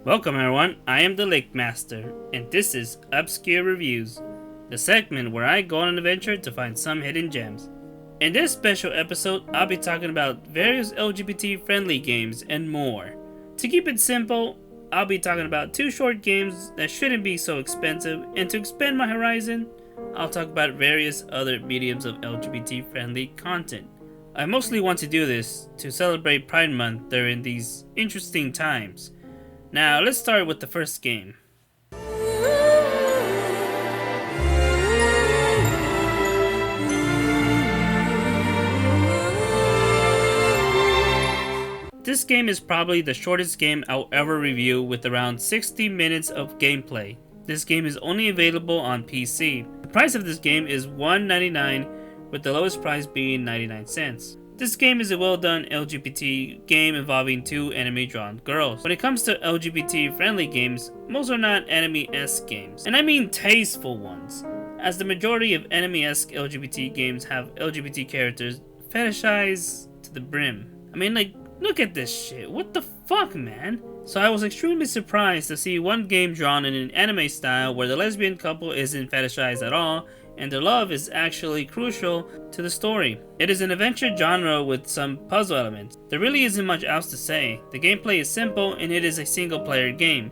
Welcome everyone, I am the Lake Master, and this is Obscure Reviews, the segment where I go on an adventure to find some hidden gems. In this special episode, I'll be talking about various LGBT friendly games and more. To keep it simple, I'll be talking about two short games that shouldn't be so expensive, and to expand my horizon, I'll talk about various other mediums of LGBT friendly content. I mostly want to do this to celebrate Pride Month during these interesting times. Now, let's start with the first game. This game is probably the shortest game I'll ever review, with around 60 minutes of gameplay. This game is only available on PC. The price of this game is $1.99, with the lowest price being 99 cents. This game is a well-done LGBT game involving two anime-drawn girls. When it comes to LGBT-friendly games, most are not anime-esque games. And I mean tasteful ones, as the majority of anime-esque LGBT games have LGBT characters fetishized to the brim. I mean, like, look at this shit, what the fuck, man? So I was extremely surprised to see one game drawn in an anime style where the lesbian couple isn't fetishized at all, and their love is actually crucial to the story. It is an adventure genre with some puzzle elements. There really isn't much else to say. The gameplay is simple and it is a single player game.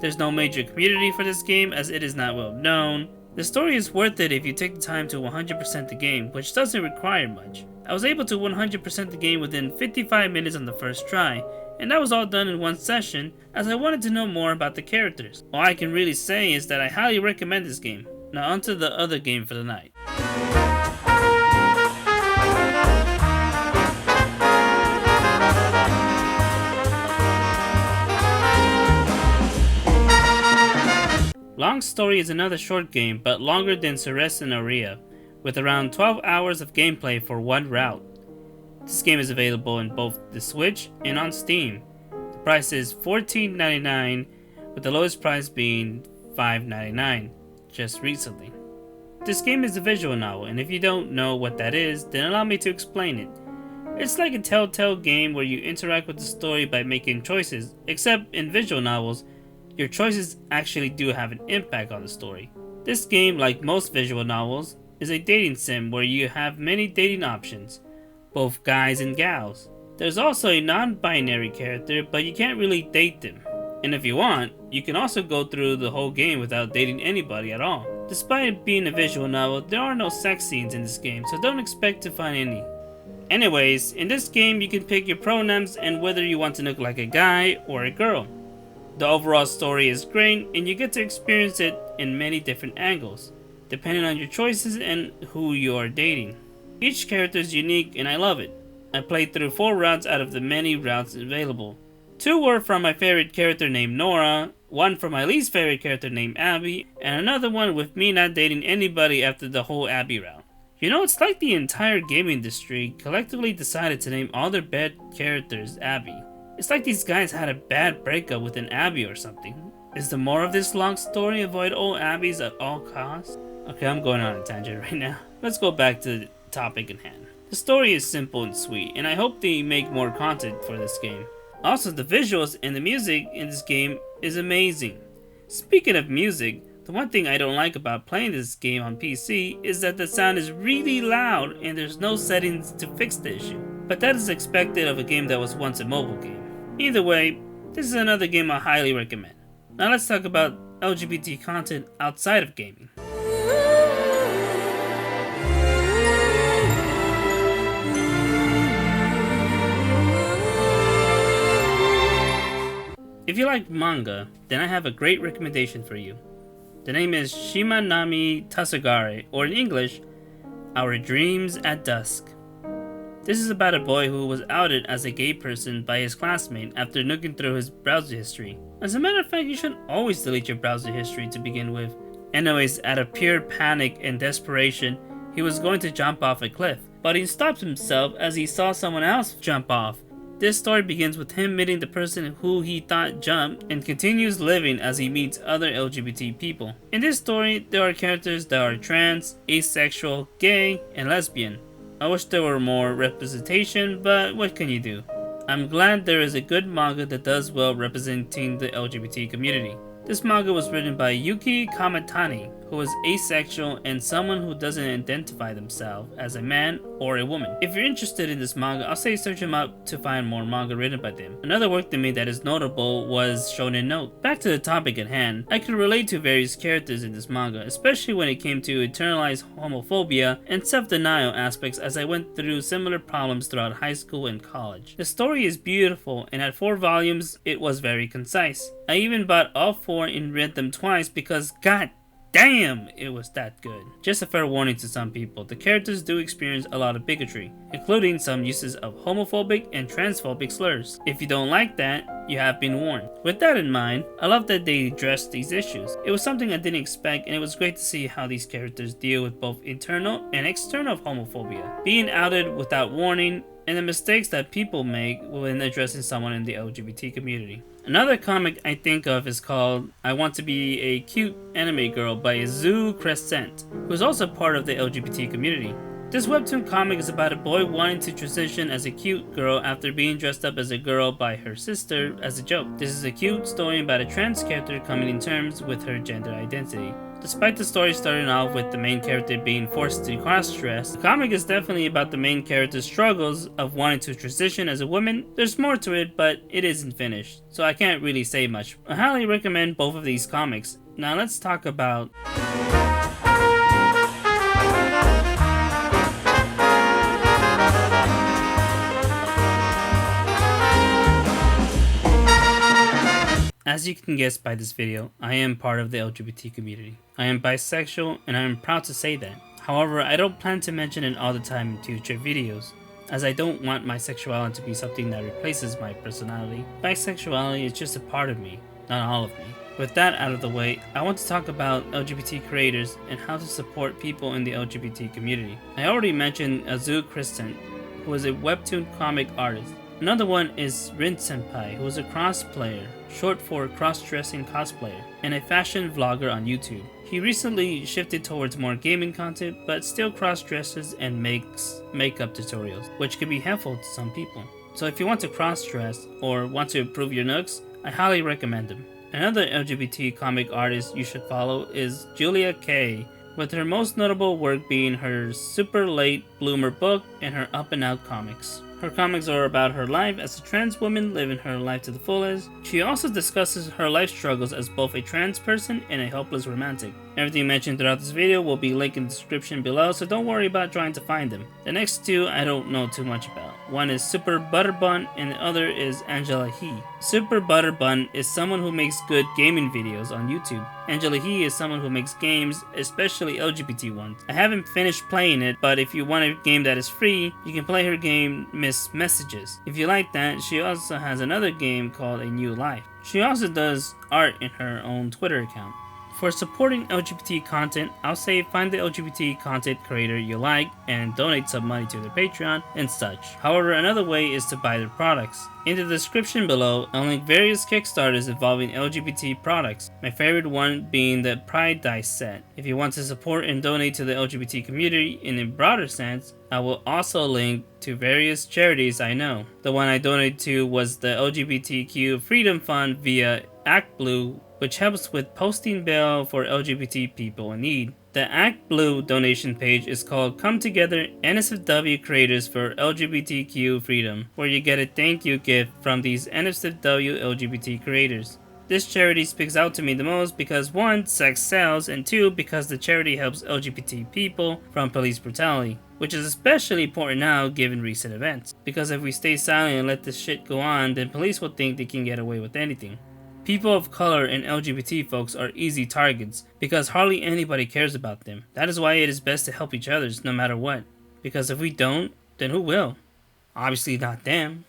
There's no major community for this game as it is not well known. The story is worth it if you take the time to 100% the game, which doesn't require much. I was able to 100% the game within 55 minutes on the first try, and that was all done in one session as I wanted to know more about the characters. All I can really say is that I highly recommend this game. Now onto the other game for the night. Long Story is another short game, but longer than Ceress Orea, with around 12 hours of gameplay for one route. This game is available in both the Switch and on Steam. The price is $14.99, with the lowest price being $5.99. Just recently. This game is a visual novel, and if you don't know what that is, then allow me to explain it. It's like a telltale game where you interact with the story by making choices, except in visual novels, your choices actually do have an impact on the story. This game, like most visual novels, is a dating sim where you have many dating options, both guys and gals. There's also a non-binary character, but you can't really date them. And if you want, you can also go through the whole game without dating anybody at all. Despite it being a visual novel, there are no sex scenes in this game, so don't expect to find any. Anyways, in this game you can pick your pronouns and whether you want to look like a guy or a girl. The overall story is great and you get to experience it in many different angles, depending on your choices and who you are dating. Each character is unique and I love it. I played through 4 routes out of the many routes available. 2 were from my favorite character named Nora, 1 from my least favorite character named Abby, and another one with me not dating anybody after the whole Abby route. You know, it's like the entire gaming industry collectively decided to name all their bad characters Abby. It's like these guys had a bad breakup with an Abby or something. Is the moral of this long story avoid all Abbies at all costs? Okay, I'm going on a tangent right now. Let's go back to the topic at hand. The story is simple and sweet, and I hope they make more content for this game. Also, the visuals and the music in this game is amazing. Speaking of music, the one thing I don't like about playing this game on PC is that the sound is really loud and there's no settings to fix the issue. But that is expected of a game that was once a mobile game. Either way, this is another game I highly recommend. Now let's talk about LGBT content outside of gaming. If you like manga, then I have a great recommendation for you. The name is Shimanami Tasagare, or in English, Our Dreams at Dusk. This is about a boy who was outed as a gay person by his classmate after looking through his browser history. As a matter of fact, you should always delete your browser history to begin with. Anyways, out of pure panic and desperation, he was going to jump off a cliff, but he stopped himself as he saw someone else jump off. This story begins with him meeting the person who he thought jumped and continues living as he meets other LGBT people. In this story, there are characters that are trans, asexual, gay, and lesbian. I wish there were more representation, but what can you do? I'm glad there is a good manga that does well representing the LGBT community. This manga was written by Yuki Kamatani, who is asexual and someone who doesn't identify themselves as a man or a woman. If you're interested in this manga, I'll say search him up to find more manga written by them. Another work they made that is notable was Shonen Note. Back to the topic at hand, I could relate to various characters in this manga, especially when it came to internalized homophobia and self-denial aspects, as I went through similar problems throughout high school and college. The story is beautiful, and at 4 volumes, it was very concise. I even bought all 4 and read them twice because god damn, it was that good. Just a fair warning to some people, the characters do experience a lot of bigotry, including some uses of homophobic and transphobic slurs. If you don't like that, you have been warned. With that in mind, I love that they addressed these issues. It was something I didn't expect, and it was great to see how these characters deal with both internal and external homophobia, being outed without warning, and the mistakes that people make when addressing someone in the LGBT community. Another comic I think of is called I Want to Be a Cute Anime Girl by Azu Crescent, who is also part of the LGBT community. This webtoon comic is about a boy wanting to transition as a cute girl after being dressed up as a girl by her sister as a joke. This is a cute story about a trans character coming in terms with her gender identity. Despite the story starting off with the main character being forced to cross-dress, the comic is definitely about the main character's struggles of wanting to transition as a woman. There's more to it, but it isn't finished, so I can't really say much. I highly recommend both of these comics. Now let's talk about As you can guess by this video, I am part of the LGBT community. I am bisexual and I am proud to say that. However, I don't plan to mention it all the time in future videos, as I don't want my sexuality to be something that replaces my personality. Bisexuality is just a part of me, not all of me. With that out of the way, I want to talk about LGBT creators and how to support people in the LGBT community. I already mentioned Azu Crescent, who is a webtoon comic artist. Another one is Rin Senpai, who is a cosplayer, short for cross-dressing cosplayer, and a fashion vlogger on YouTube. He recently shifted towards more gaming content, but still cross-dresses and makes makeup tutorials, which can be helpful to some people. So if you want to cross-dress or want to improve your looks, I highly recommend him. Another LGBT comic artist you should follow is Julia Kay, with her most notable work being her Super Late Bloomer book and her Up and Out comics. Her comics are about her life as a trans woman living her life to the fullest. She also discusses her life struggles as both a trans person and a helpless romantic. Everything mentioned throughout this video will be linked in the description below, so don't worry about trying to find them. The next two I don't know too much about. One is Super Butterbun and the other is Angela He. Super Butterbun is someone who makes good gaming videos on YouTube. Angela He is someone who makes games, especially LGBT ones. I haven't finished playing it, but if you want a game that is free, you can play her game Miss Messages. If you like that, she also has another game called A New Life. She also does art in her own Twitter account. For supporting LGBT content, I'll say find the LGBT content creator you like and donate some money to their Patreon and such. However, another way is to buy their products. In the description below, I'll link various Kickstarters involving LGBT products, my favorite one being the Pride Dice set. If you want to support and donate to the LGBT community in a broader sense, I will also link to various charities I know. The one I donated to was the LGBTQ Freedom Fund via ActBlue, which helps with posting bail for LGBT people in need. The ActBlue donation page is called Come Together NSFW Creators for LGBTQ Freedom, where you get a thank you gift from these NSFW LGBT creators. This charity speaks out to me the most because 1, sex sells, and 2, because the charity helps LGBT people from police brutality, which is especially important now given recent events. Because if we stay silent and let this shit go on, then police will think they can get away with anything. People of color and LGBT folks are easy targets because hardly anybody cares about them. That is why it is best to help each other no matter what. Because if we don't, then who will? Obviously not them.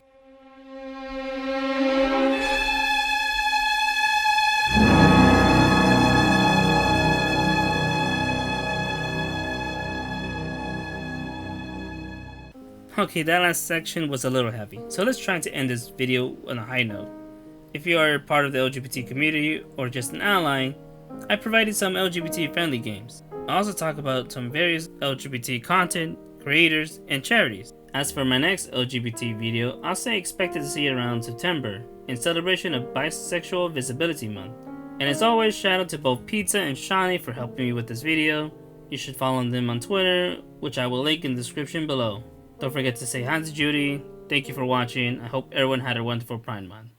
Okay, that last section was a little heavy, so let's try to end this video on a high note. If you are part of the LGBT community or just an ally, I provided some LGBT friendly games. I also talk about some various LGBT content, creators, and charities. As for my next LGBT video, I'll say expected to see it around September, in celebration of Bisexual Visibility Month. And as always, shout out to both Pizza and Shawnee for helping me with this video. You should follow them on Twitter, which I will link in the description below. Don't forget to say hi to Judy. Thank you for watching. I hope everyone had a wonderful Pride Month.